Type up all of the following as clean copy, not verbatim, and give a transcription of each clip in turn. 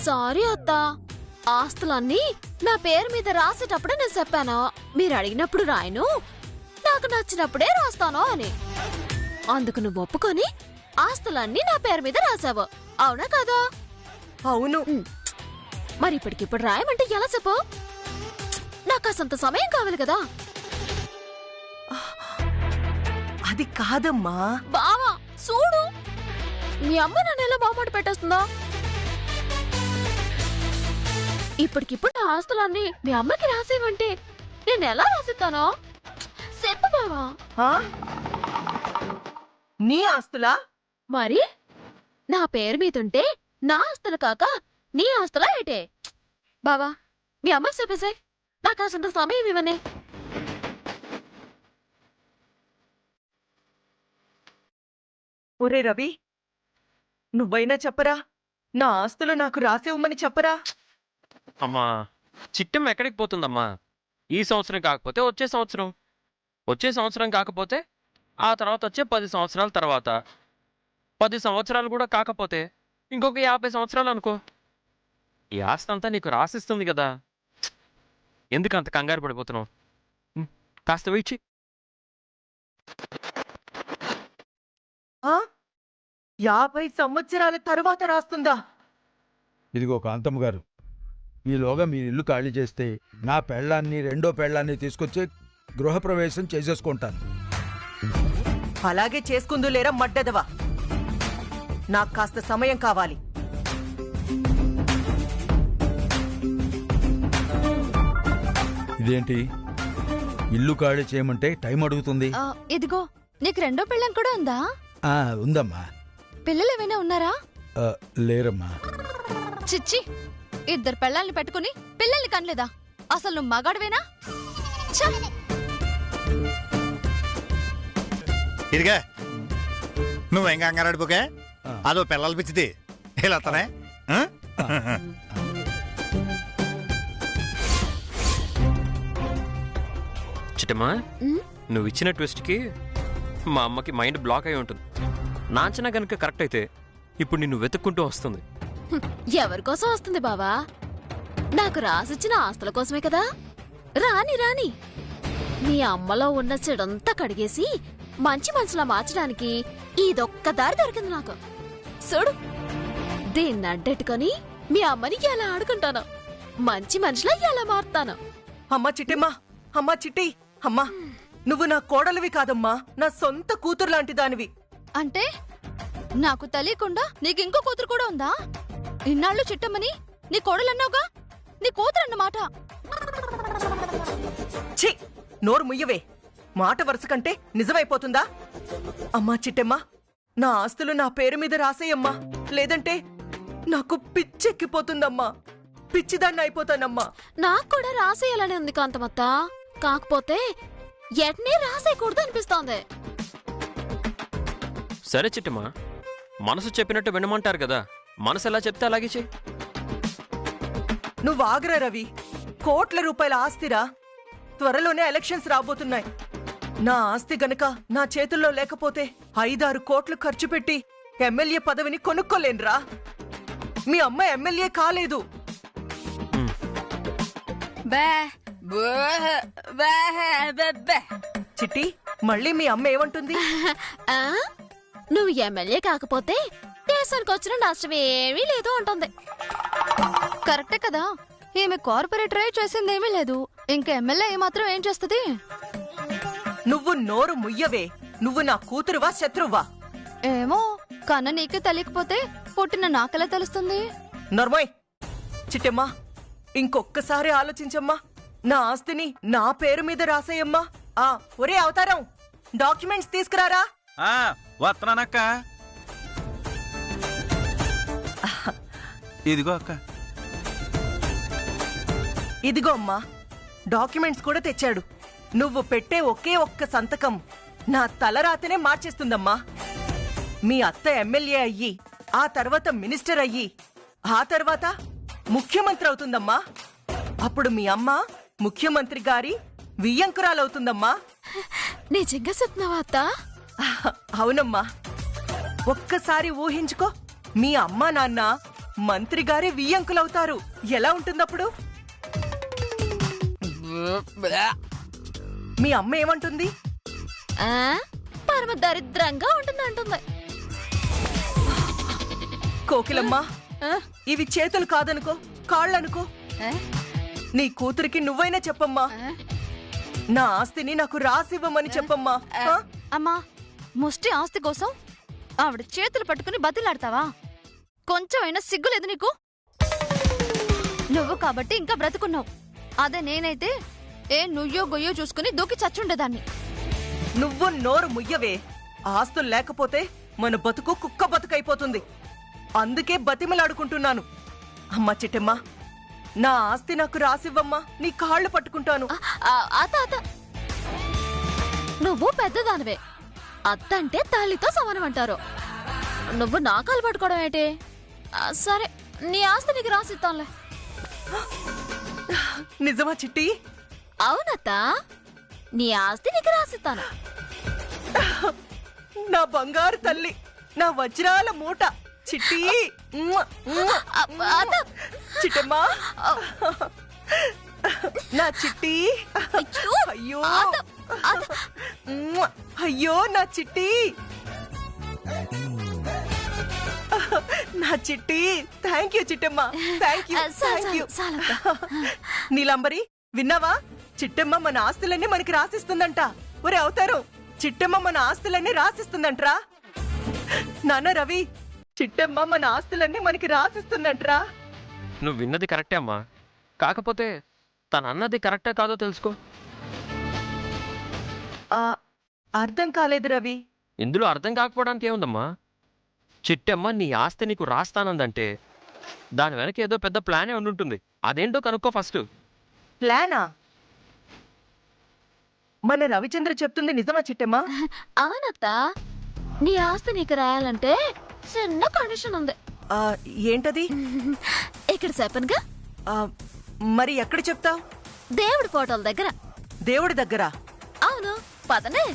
Sorry అత్త, ఆస్తులన్నీ నా పేరు మీద రాసేటప్పుడే నేను చెప్పాను, మీరు అడిగినప్పుడు రాయను, నాకు నచ్చినప్పుడే రాస్తాను అని. అందుకు నువ్వు ఒప్పుకొని ఆస్తులన్నీ నా పేరు మీద రాసావు, అవునా కదా? అవును. మరి ఇప్పటికిప్పుడు రాయమంటే ఎలా చెప్పు? నాకు అసంత సమయం కావాలి కదా. అది కాదమ్మా. బావా చూడు, మీ అమ్మ నన్ను ఎలా బామాట పెట్టేస్తుందా? ఇప్పటికిప్పుడు నా ఆస్తులన్నీ మీ అమ్మకి రాసేవంటే నేను ఎలా రాసిస్తానో చెప్పు బావా. నీ ఆస్తులా? మరి నా పేరు మీదుంటే నా ఆస్తులు కాక నీ ఆస్తులా ఏటే? బావా మీ అమ్మకి చెప్పేసే, నాకు అసంత సమయం ఇవ్వనే. ఒరే రవి, నువ్వైనా చెప్పరా, నా ఆస్తులు నాకు రాసేవమని చెప్పరా. అమ్మా, చిట్టం ఎక్కడికి పోతుందమ్మా? ఈ సంవత్సరం కాకపోతే వచ్చే సంవత్సరం, వచ్చే సంవత్సరం కాకపోతే ఆ తర్వాత వచ్చే 10 సంవత్సరాల తర్వాత, 10 సంవత్సరాలు కూడా కాకపోతే ఇంకొక 50 సంవత్సరాలు అనుకో. ఈ ఆస్తి అంతా నీకు రాసిస్తుంది కదా, ఎందుకు అంత కంగారు పడిపోతున్నావు? కాస్త వెయిట్ చెయ్యి. 50 సంవత్సరాల తరువాత రాస్తుందా? ఇదిగో కాంతమ్మ గారు, ఈలోగా మీరు ఇల్లు ఖాళీ చేస్తే నా పెళ్ళాన్ని, రెండో పెళ్ళాన్ని తీసుకొచ్చి గృహప్రవేశం చేసేసుకుంటాను. అలాగే చేసుకుందు లేరా మడ్డదవా, నాకు కాస్త సమయం కావాలి. ఇదేంటి, ఇల్లు ఖాళీ చేయమంటే టైం అడుగుతుంది? ఇదిగో నీకు రెండో పెళ్ళం కూడా ఉందా? ఉందమ్మా. పిల్లలు ఏమైనా ఉన్నారా? లేరమ్మా. చిచ్చి, ఇద్దరు పెళ్ళాల్ని పెట్టుకుని పిల్లల్ని కనలేదా? అసలు నువ్వు మగాడివేనా? ఇదిగా నువ్వేం కంగారాడిపోకే, అదో పిల్లలు పిచ్చిది ఇలా వస్తానే. చిట్టమ్మా, నువ్వు ఇచ్చిన ట్విస్ట్కి మా అమ్మకి మైండ్ బ్లాక్ అయి ఉంటుంది. నా అంచనా కనుక కరెక్ట్ అయితే ఇప్పుడు నిన్ను వెతుక్కుంటూ వస్తుంది. ఎవరి కోసం వస్తుంది బావా? నాకు రాసిచ్చిన ఆస్తుల కోసమే కదా. రాని రాని, మీ అమ్మలో ఉన్న చెడంతా కడిగేసి మంచి మనసులా మార్చడానికి ఇదొక్క దారి దొరికింది నాకు. చూడు, దీన్ని అడ్డెట్టుకొని మీ అమ్మని ఎలా ఆడుకుంటాను, మంచి మనిషిలా ఎలా మారుతాను. అమ్మా చిట్టమ్మా, అమ్మా చిట్టి, అమ్మా నువ్వు నా కోడలివి కాదమ్మా, నా సొంత కూతురు లాంటి దానివి. అంటే నాకు తెలియకుండా నీకు ఇంకో కూతురు కూడా ఉందా? ఇన్నాళ్ళు చిట్టమ్మని నీ కోడలన్నావుగా, నీ కూతురు అన్నమాట. ఛీ, నోరు ముయ్యవే, మాట వరుస కంటే నిజమైపోతుందా? అమ్మా చిట్టమ్మా, నా ఆస్తులు నా పేరు మీద రాసేయమ్మా, లేదంటే నాకు పిచ్చెక్కిపోతుందమ్మా, పిచ్చిదాన్ని అయిపోతానమ్మా. నాకు కూడా రాసేయాలని ఉంది కాంతమత్త, కాకపోతే ఎట్నే రాసేయకూడదు అనిపిస్తోంది. సరే చిట్టమ్మా, మనసు చెప్పినట్టు వినమంటారు కదా, మనసు ఎలా చెప్తే అలాగే చెయ్యి. నువ్వు ఆగ్రా రవి, కోట్ల రూపాయల ఆస్తిరా. త్వరలోనే ఎలక్షన్స్ రాబోతున్నాయి. నా ఆస్తి గనక నా చేతుల్లో లేకపోతే 5-6 కోట్లు ఖర్చు పెట్టి ఎమ్మెల్యే పదవిని కొనుక్కోలేనురా. మీ అమ్మ ఎమ్మెల్యే కాలేదు. చిట్టి, మళ్ళీ మీ అమ్మ ఏమంటుంది? నువ్వు ఎమ్మెల్యే కాకపోతే దేశానికి వచ్చిన నష్టం ఏమీ లేదు అంటుంది. కరెక్టే కదా, ఈమె కార్పొరేటరే చేసిందేమీ లేదు, ఇంకా ఎమ్మెల్యే ఏమాత్రం ఏం చేస్తుంది? నువ్వు నోరు ముయ్యవే, నువ్వు నా కూతురువా శత్రువా? ఏమో, కన్న నీకే తెలియకపోతే పుట్టిన నాకెలా తెలుస్తుంది? నర్మయ్, చిట్టమ్మా ఇంకొక్కసారి ఆలోచించమ్మా, నా ఆస్తిని నా పేరు మీద రాసేయమ్మా. ఒరే అవతారం, డాక్యుమెంట్స్ తీసుకురారా. వస్తున్నానక్క. ఇదిగో అక్క. ఇదిగో అమ్మా, డాక్యుమెంట్స్ కూడా తెచ్చాడు. నువ్వు పెట్టే ఒకే ఒక్క సంతకం నా తలరాతనే మార్చేస్తుందమ్మా. మీ అత్త ఎమ్మెల్యే అయ్యి, ఆ తర్వాత మినిస్టర్ అయ్యి, ఆ తర్వాత ముఖ్యమంత్రి అవుతుందమ్మా. అప్పుడు మీ అమ్మ ముఖ్యమంత్రి గారి వియ్యంకురాలవుతుందమ్మా. నిజంగా చెప్తున్నావా అత్త? అవునమ్మా. ఒక్కసారి ఊహించుకో, మీ అమ్మా నాన్న మంత్రి గారే వియ్యంకులవుతారు. ఎలా ఉంటుందప్పుడు? మీ అమ్మ ఏమంటుంది? ఆ, పరమ దరిద్రంగా ఉంటుందంటుంది. కోకిలమ్మా, ఇవి చేతులు కాదనుకో, కాళ్ళనుకో. ఆ? నీ కూతురికి నువ్వైనా చెప్పమ్మా. నా ఆస్తిని నాకు రాసివ్వమని చెప్పమ్మా. ఆ? అమ్మా, ముష్టి ఆస్తి కోసం ఆవిడ చేతులు పట్టుకుని బతిలాడతావా? కొంచెమైనా సిగ్గులేదు నీకు? నువ్వు కాబట్టి ఇంకా బ్రతుకున్నావు. అదే నేనైతే నుయ్యో గొయ్యో చూసుకుని దూకి చచ్చుండేదాన్ని. నువ్వు నోరు ముయ్యవే. ఆస్తులు లేకపోతే మన బతుకు కుక్క బతుకైపోతుంది. అందుకే బతిమలాడుకుంటున్నాను. అమ్మా చిట్టమ్మా, నా ఆస్తి నాకు రాసివ్వమ్మా. నీ కాళ్ళు పట్టుకుంటాను. అత్త, నువ్వు పెద్దదానివే. అత్త అంటే తల్లితో సమానం అంటారు. నువ్వు నా కాలు పట్టుకోవడం ఏంటి? సరే, నీ ఆస్తి నీకు రాసిస్తానులే. నిజమా చిట్టి? అవునత్త, నీ ఆస్తి నీకు రాసిస్తాను. నా బంగారు తల్లి, నా వజ్రాల మూట చిట్టి. అత్త, చిట్టమ్మా, నా చిట్టి. అయ్యో, అయ్యో అత్త. అయ్యో నా చిట్టి, నా Chitti. Thank you Chittamma, thank you, thank you. Neelambari, విన్నావా? చిట్టమ్మ మన ఆస్తులన్నీ మనకి రాసిస్తుందంట. ఒరే అవుతారు, చిట్టమ్మ మన ఆస్తులన్నీ రాసిస్తుందంట్రా. నాన్న రవి, చిట్టమ్మ మన ఆస్తులన్నీ మనకి రాసిస్తుందంట్రా. నువ్వు విన్నది కరెక్టే అమ్మా. కాకపోతే తను అన్నది కరెక్టా కాదో తెలుసుకో. అర్థం కాలేదు రవి. ఇందులో అర్థం కాకపోవడానికి ఏముందమ్మా? చిట్టమ్మ నీ ఆస్తి నీకు రాస్తానందంటే దాని వెనక ఏదో పెద్ద ప్లానే ఉండుంటుంది. అదేంటో కనుక్కో ఫస్ట్. ప్లానా? మన రవిచంద్ర చెప్తుంది నిజమా చిట్టమ్మా? అవునత్త, నీ ఆస్తి నీకు రాయాలంటే చిన్న కండిషన్ ఉంది. ఏంటది? ఇక్కడ చెప్పనుగా. మరి ఎక్కడ చెప్తావు? దేవుడి ఫోటోల దగ్గర. దేవుడి దగ్గర? అవును, పదనే.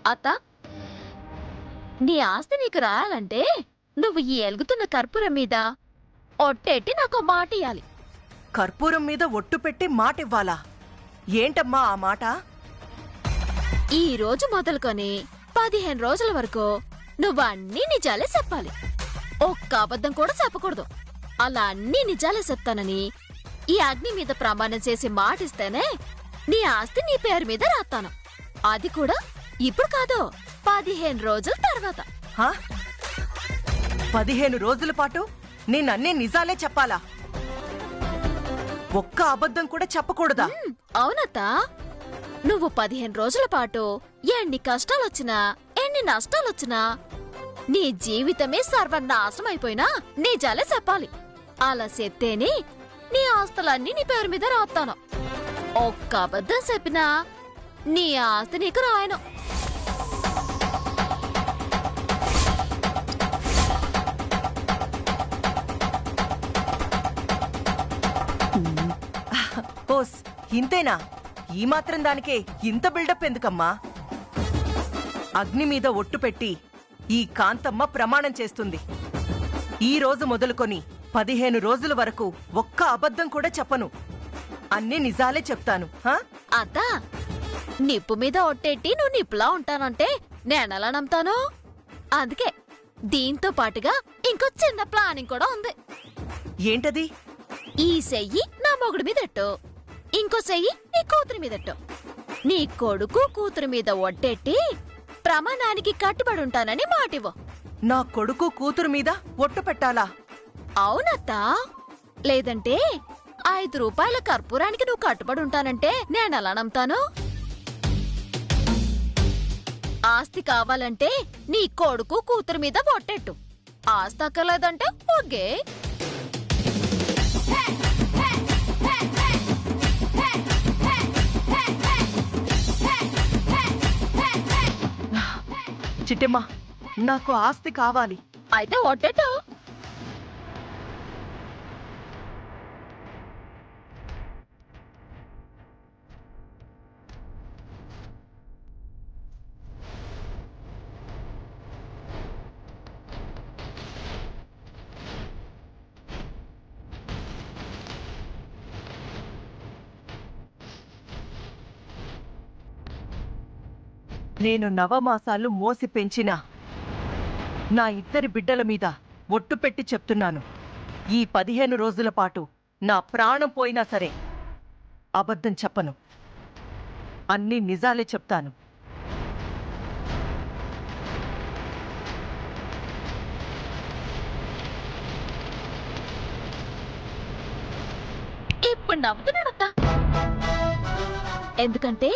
అత్త, నీ ఆస్తి నీకు రాయాలంటే నువ్వు ఈ ఎలుగుతున్న కర్పూరం మీద ఒట్టేట్టి నాకు మాట ఇయ్యాలి. కర్పూరం మీద ఒట్టు పెట్టి మాట ఇవ్వాలా? ఏంటమ్మా ఆ మాట? ఈ రోజు మొదలుకొని 15 రోజుల వరకు నువ్వు అన్ని నిజాలే చెప్పాలి. ఒక్క అబద్ధం కూడా చెప్పకూడదు. అలా అన్ని నిజాలే చెప్తానని ఈ అగ్ని మీద ప్రమాణం చేసి మాటిస్తేనే నీ ఆస్తి నీ పేరు మీద రాస్తాను. అది కూడా ఇప్పుడు కాదు, 15 రోజుల తర్వాత. 15 రోజుల పాటు నేనన్నీ నిజాలే చెప్పాలా? ఒక్క అబద్ధం కూడా చెప్పకూడదా? అవునత్త, నువ్వు 15 రోజుల పాటు ఎన్ని కష్టాలొచ్చినా ఎన్ని నష్టాలొచ్చినా నీ జీవితమే సర్వనాశనం అయిపోయినా నిజాలే చెప్పాలి. అలా చెప్తేనే నీ ఆస్తులన్నీ నీ పేరు మీద రాస్తాను. ఒక్క అబద్ధం చెప్పినా నీ ఆస్తి నీకు రాయను. ఓస్, ఇంతేనా? ఈ మాత్రం దానికే ఇంత బిల్డప్ ఎందుకమ్మా? అగ్ని మీద ఒట్టు పెట్టి ఈ కాంతమ్మ ప్రమాణం చేస్తుంది. ఈ రోజు మొదలుకొని 15 రోజుల వరకు ఒక్క అబద్ధం కూడా చెప్పను. అన్ని నిజాలే చెప్తాను. అత్త, నిప్పు మీద ఒట్టేట్టి నువ్వు నిప్పులా ఉంటానంటే నేనెలా నమ్ముతాను? అందుకే దీంతో పాటుగా ఇంకో చిన్న ప్లానింగ్ కూడా ఉంది. ఏంటది? ఈ చెయ్యి నా మొగుడు మీదెట్టు, ఇంకో చెయ్యి నీ కూతురి మీదెట్టు. నీ కొడుకు కూతురు మీద ఒట్టేట్టి ప్రమాణానికి కట్టుబడి ఉంటానని మాటివ్వు. నా కొడుకు కూతురు మీద ఒట్టు పెట్టాలా? అవునత్తా. లేదంటే 5 రూపాయల కర్పూరానికి నువ్వు కట్టుబడి ఉంటానంటే నేనెలా నమ్ముతాను? ఆస్తి కావాలంటే నీ కొడుకు కూతురు మీద పొట్టెట్టు. ఆస్తి అక్కర్లేదంటే ఓకే. చిట్టమ్మ, నాకు ఆస్తి కావాలి. అయితే ఒట్టెట్టు. నేను నవమాసాలు మోసి పెంచిన నా ఇద్దరి బిడ్డల మీద ఒట్టు పెట్టి చెప్తున్నాను. ఈ 15 రోజుల పాటు నా ప్రాణం పోయినా సరే అబద్ధం చెప్పను. అన్ని నిజాలే చెప్తాను. ఇప్పుడు నవ్వుతున్నాడత్త. ఎందుకంటే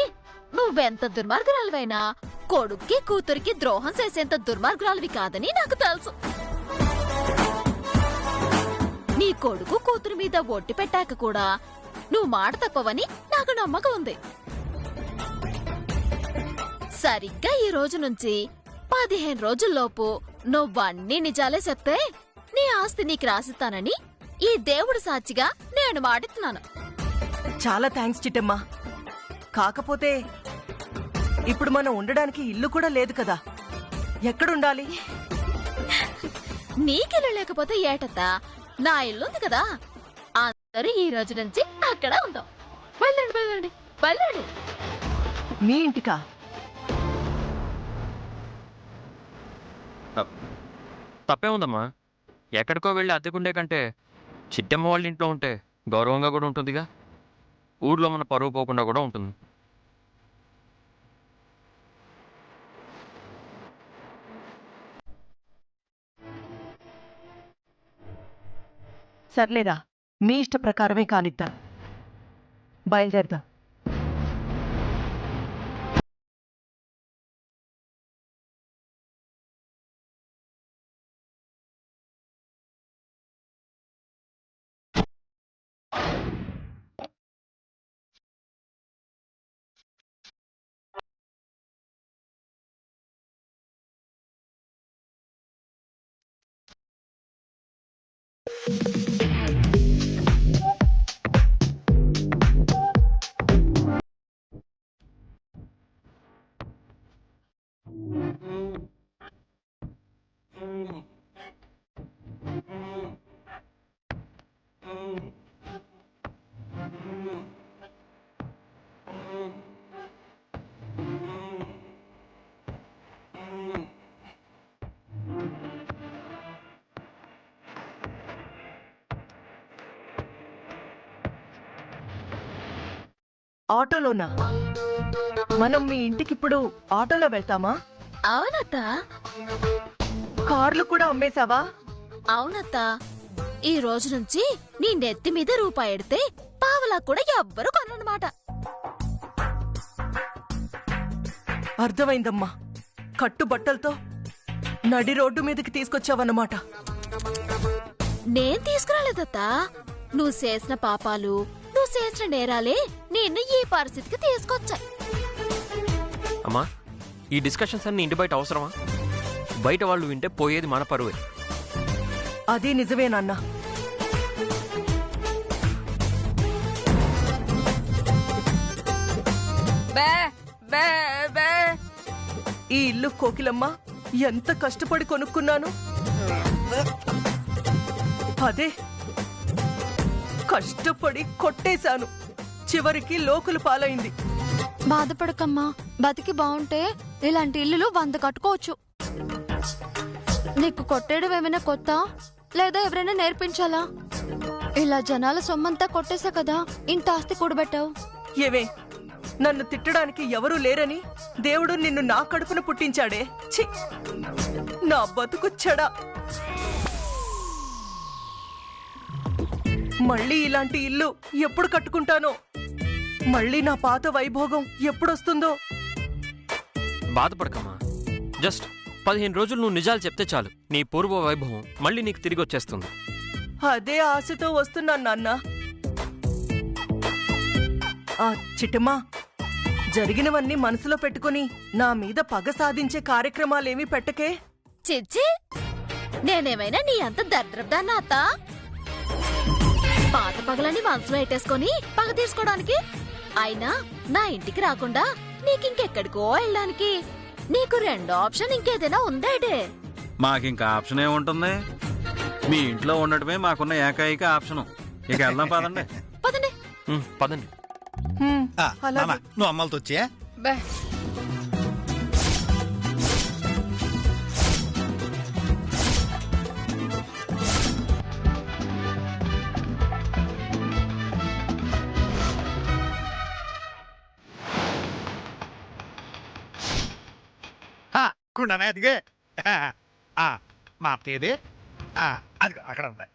నువ్వెంత దుర్మార్గురాలివైనా కొడుక్కి కూతురికి ద్రోహం చేసేంత దుర్మార్గురాలివి కాదని నాకు తెలుసు. నీ కొడుకు కూతురు మీద ఒట్టి పెట్టాక కూడా నువ్వు మాట తప్పవని నాకు నమ్మకం ఉంది. సరిగ్గా ఈ రోజు నుంచి 15 రోజుల్లోపు నువ్వన్నీ నిజాలే చెప్తే నీ ఆస్తి నీకు రాసిస్తానని ఈ దేవుడు సాక్షిగా నేను మాటిస్తున్నాను. చాలా థ్యాంక్స్ చిట్టమ్మ. కాకపోతే ఇప్పుడు మనం ఉండడానికి ఇల్లు కూడా లేదు కదా, ఎక్కడుండాలి? నీకిల్లు లేకపోతే ఏటత్తా, నా ఇల్లుంది కదా. అందరూ ఈ రోజు నుంచి అక్కడ ఉందాం. వెళ్ళండి వెళ్ళండి వెళ్ళండి. మీ ఇంటికా? తప్పే ఉందమ్మా. ఎక్కడికో వెళ్ళి అద్దెకుండే కంటే చిట్టమ్మ వాళ్ళ ఇంట్లో ఉంటే గౌరవంగా కూడా ఉంటుందిగా. ఊర్లో మన పరువు పోకుండా కూడా ఉంటుంది. సర్లేరా, మీ ఇష్ట ప్రకారమే కానిద్దాం. బయలుదేరదాం. ఆటోలోనా? మనం మీ ఇంటికిప్పుడు ఆటోలో వెళ్తామా? అవునత్తా. కార్లు కూడా అమ్మేశావా? అవునత్తా. ఈ రోజు నుంచి నీ నెత్తి మీద రూపాయి ఎడితే పావలా కూడా ఎవ్వరు కొనమాట. అర్థమైందమ్మా. కట్టుబట్టలతో నడి రోడ్డు మీదకి తీసుకొచ్చావన్నమాట. నేను తీసుకురాలేదత్తా. నువ్వు చేసిన పాపాలు, నువ్వు చేసిన నేరాలే నిన్ను ఈ పరిస్థితికి తీసుకొచ్చాయి. అమ్మా, ఈ డిస్కషన్స్ అన్ని ఇంటి బయట అవసరమా? బయట వాళ్ళు వింటే పోయేది మన పరువే. అది నిజమేనన్నా. ఈ ఇల్లు కోకిలమ్మ ఎంత కష్టపడి కొనుక్కున్నాను. అదే కష్టపడి కొట్టేశాను. చివరికి లోకులు పాలైంది. బాధపడకమ్మా. బతికి బాగుంటే ఇలాంటి ఇల్లులు 100 కట్టుకోవచ్చు. నీకు కొట్టేయడం ఏమైనా కొత్త, లేదా ఎవరైనా నేర్పించాలా? ఇలా జనాల సొమ్మంతా కొట్టేశా కదా ఇంత ఆస్తి కూడబెట్టావు. ఏవే, నన్ను తిట్టడానికి ఎవరూ లేరని దేవుడు నిన్ను నా కడుపున పుట్టించాడే. ఛీ, నా బతుకు చెడా. మళ్ళీ ఇలాంటి ఇల్లు ఎప్పుడు కట్టుకుంటానో, మళ్ళీ నా పాత వైభోగం ఎప్పుడొస్తుందో. బాధపడకమ్మా. జస్ట్ 15 రోజులు నువ్వు నిజాలు చెప్తే చాలు, నీ పూర్వ వైభవం మళ్ళీ నీకు తిరిగి వచ్చేస్తుంది. అదే ఆశతో వస్తున్నాను నాన్న. ఆ చిట్టమ్మా, జరిగినవన్నీ మనసులో పెట్టుకుని నా మీద పగ సాధించే కార్యక్రమాలేమీ పెట్టకే. చిచ్చి, నేనేమైనా నీ అంత దరిద్రపుదాన్నా అత్త? పాత పగలని మనసులో పెట్టేసుకొని పగ తీసుకోవడానికి? అయినా నా ఇంటికి రాకుండా నీకింకెక్కడికో వెళ్ళడానికి నీకు రెండో ఆప్షన్ ఇంకేదైనా ఉందేటే? మాకింకా ఆప్షన్ ఏముంటుంది? మీ ఇంట్లో ఉండటమే మాకున్న ఏకైక ఆప్షను. ఇక వెళ్దాం పదండి. పదండి. పదండి. నాన్న, నువ్వు అమ్మలతో వచ్చా? కుండానే అదిగే. మా అత్తయ్యది అది అక్కడ ఉంది.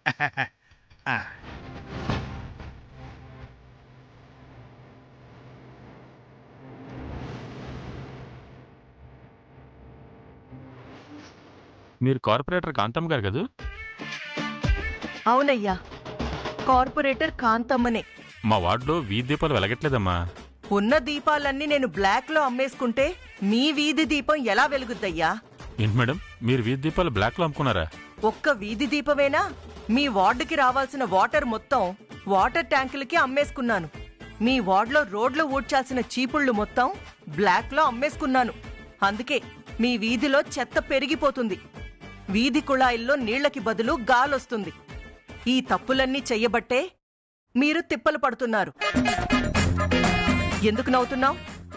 మీరు కార్పొరేటర్ కాంతమ్మ గారు కదా? అవునయ్యా, కార్పొరేటర్ కాంతమ్మనే. మా వార్డులో వీధి దీపాలు వెలగట్లేదమ్మా. ఉన్న దీపాలన్నీ నేను బ్లాక్ లో అమ్మేసుకుంటే మీ వీధి దీపం ఎలా వెలుగుద్దయ్యా? ఏంటి మేడం, మీరు వీధి దీపాలు బ్లాక్ లో అమ్ముకున్నారా? ఒక్క వీధి దీపమేనా? మీ వార్డుకి రావాల్సిన వాటర్ మొత్తం వాటర్ ట్యాంకులకి అమ్మేసుకున్నాను. మీ వార్డులో రోడ్లు ఊడ్చాల్సిన చీపుళ్ళు మొత్తం బ్లాక్ లో అమ్మేసుకున్నాను. అందుకే మీ వీధిలో చెత్త పెరిగిపోతుంది. వీధి కుళాయిల్లో నీళ్లకి బదులు గాలొస్తుంది. ఈ తప్పులన్నీ చెయ్యబట్టే మీరు తిప్పలు పడుతున్నారు. ఎందుకు నవ్వుతున్నావు?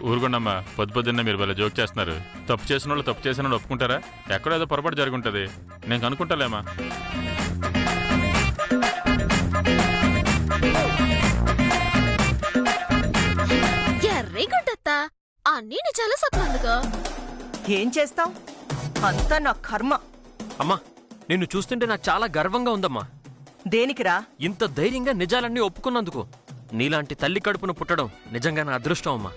ఊరుకోండమ్మా, పొద్దున్న మీరు వాళ్ళ జోక్ చేస్తున్నారు. తప్పు చేసిన వాళ్ళు తప్పు చేసిన వాళ్ళు ఒప్పుకుంటారా? ఎక్కడో ఏదో పొరపాటు జరుగుంటది, నేను కనుక్కుంటాలేమా. ఎర్రీగుంటత్తా, అన్నీ నిజాలు సత్నందుకో. ఏం చేస్తావ్? అంతా నా కర్మ. అమ్మా, నిన్ను చూస్తుంటే నాకు చాలా గర్వంగా ఉందమ్మా. దేనికిరా? ఇంత ధైర్యంగా నిజాలన్నీ ఒప్పుకున్నందుకు. నీలాంటి తల్లి కడుపున పుట్టడం నిజంగా నా అదృష్టం అమ్మా.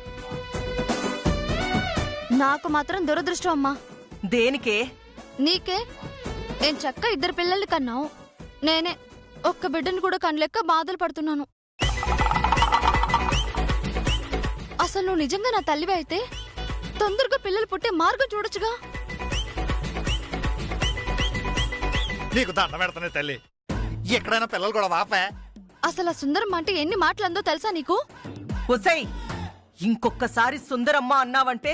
నాకు మాత్రం దురదృష్టం అమ్మా. దేనికే? నీకే. నేను చక్క 2 పిల్లల్ని కన్నావు. నేనే ఒక్క బిడ్డను కూడా కనలేక బాధలు పడుతున్నాను. అసలు నువ్వు నిజంగా నా తల్లివే అయితే తొందరగా పిల్లలు పుట్టే మార్గం చూడొచ్చుగా. నీకు దండ పెడతానే తల్లి, ఎక్కడైనా పిల్లలు కూడా వాపే. అసలు ఆ సుందరం అంటే ఎన్ని మాటలందో తెలుసా నీకు? ఒసై, ఇంకొక్కసారి సుందరమ్మ అన్నావంటే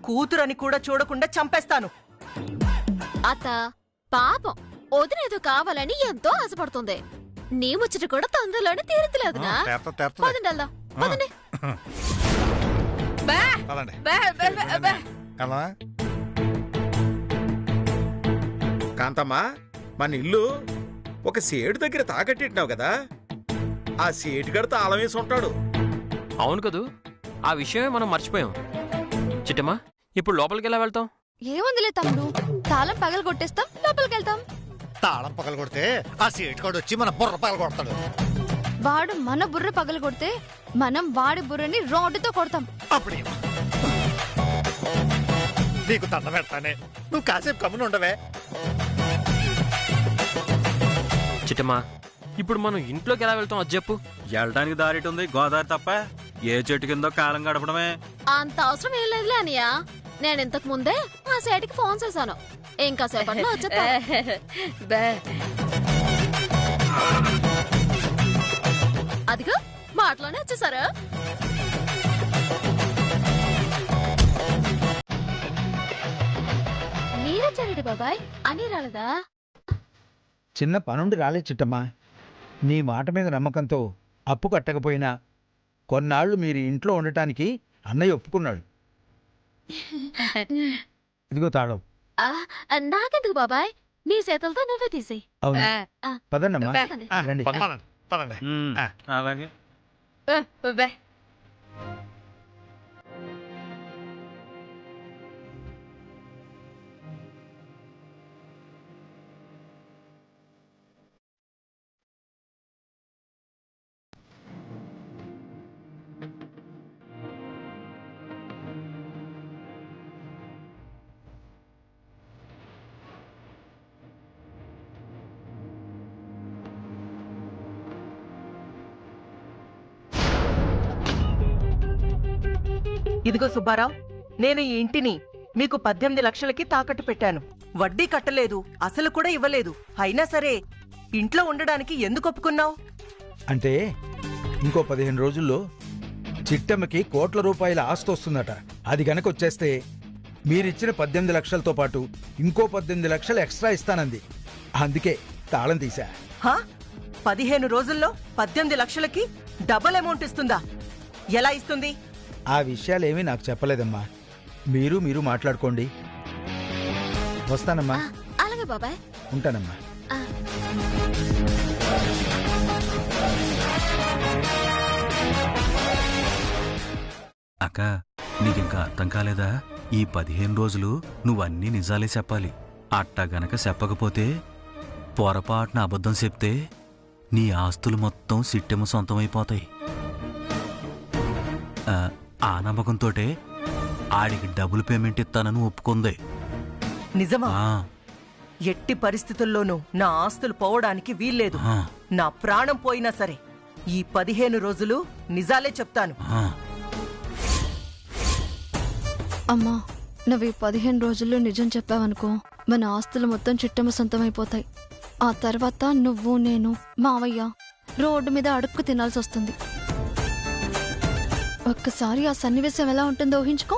కూతురని కూడా చూడకుండా చంపేస్తాను. అత్త పాపం, వదినేదో కావాలని ఎంతో ఆశపడుతుంది. నీ ముచ్చట కూడా తొందరలోనే తీరుతులేదుగా. పదండి వెళ్దాం, పదండి. కాంతమ్మా, మన ఇల్లు ఒక సేటు దగ్గర తాకట్టినావు కదా, ఆ సేటు గడ తాళం వేసి ఉంటాడు. అవును కదూ, ఆ విషయమే మనం మర్చిపోయాం. చిట్టమ్మా, ఇప్పుడు లోపలికి ఎలా వెళ్తాం? ఏముందిలే తమ్ముడు, తాళం పగలు కొట్టేస్తాం, లోపలికి వెళ్తాం. తాళం పగలు కొడితే ఆ సీట్ కూడా వచ్చి మన బుర్ర పగలు కొడతాడు. వాడు మన బుర్ర పగలు కొడితే మనం వాడి బుర్రని రోడ్డుతో కొడతాం. అప్పుడు నీకు దండ పెడతానే, నువ్వు కాసేపు కమ్ముని ఉండవే. చిట్టమ్మా, ఇప్పుడు మనం ఇంట్లోకి ఎలా వెళ్తాం అది చెప్పు. వెళ్ళడానికి దారి ఉంది, గోదావరి తప్ప. ఏ చెట్టు కిందో కాలం గడపడమే. అంత అవసరం ఏం లేదులే అనియా. నేను ఇంతకు ముందే ఆ సైడ్కి ఫోన్ చేశాను. ఇంకా సేపట్లో వచ్చేస్తా. అదిగో మాటలోనే వచ్చేసారా? మీరొచ్చారండి బాబాయ్, అని రాలేదా? చిన్న పనుండి రాలే చిట్టమ్మా. నీ మాట మీద నమ్మకంతో అప్పు కట్టకపోయినా కొన్నాళ్ళు మీరు ఇంట్లో ఉండటానికి అన్నయ్య ఒప్పుకున్నాడు. ఇదిగో తాళం. నాకెందుకు బాబాయ్, నీ చేతులతో నువ్వే తీసి. అవును, పదండమ్మా, రండి. పదండి. అలాగే. ఇదిగో సుబ్బారావు, నేను ఈ ఇంటిని మీకు 18 లక్షలకి తాకట్టు పెట్టాను. వడ్డీ కట్టలేదు, అసలు కూడా ఇవ్వలేదు. అయినా సరే ఇంట్లో ఉండడానికి ఎందుకు ఒప్పుకున్నావు? అంటే ఇంకో 15 రోజుల్లో చిట్టమ్మకి కోట్ల రూపాయల ఆస్తి వస్తుందట. అది గనక వచ్చేస్తే మీరిచ్చిన 18 లక్షలతో పాటు ఇంకో 18 లక్షలు ఎక్స్ట్రా ఇస్తానంది. అందుకే తాళం తీశా. 15 రోజుల్లో 18 లక్షలకి డబుల్ అమౌంట్ ఇస్తుందా? ఎలా ఇస్తుంది? ఆ విషయాలేమీ నాకు చెప్పలేదమ్మా. మీరు మాట్లాడుకోండి. వస్తానమ్మా. అలాగే బాబాయ్. ఉంటానమ్మా. అక్క, నీకింకా అర్థం కాలేదా? ఈ 15 రోజులు నువ్వన్నీ నిజాలే చెప్పాలి. అట్టా గనక చెప్పకపోతే, పొరపాటున అబద్ధం చెప్తే నీ ఆస్తులు మొత్తం సిట్టెమ్మ సొంతమైపోతాయి. ఆ నమ్మకంతోటే ఆడికి డబుల్ పేమెంట్ ఇస్తానని ఒప్పుకుంది. నిజమా? ఎట్టి పరిస్థితుల్లోనూ నా ఆస్తులు పోవడానికి వీల్లేదు. నా ప్రాణం పోయినా సరే ఈ 15 రోజులు నిజాలే చెప్తాను. అమ్మా, నువ్వు ఈ 15 రోజుల్లో నిజం చెప్పావనుకో, మన ఆస్తులు మొత్తం చిట్టమ్మ సొంతమైపోతాయి. ఆ తర్వాత నువ్వు, నేను, మావయ్య రోడ్డు మీద అడుక్కు తినాల్సి వస్తుంది. ఒక్కసారి ఆ సన్నివేశం ఎలా ఉంటుందో ఊహించుకో.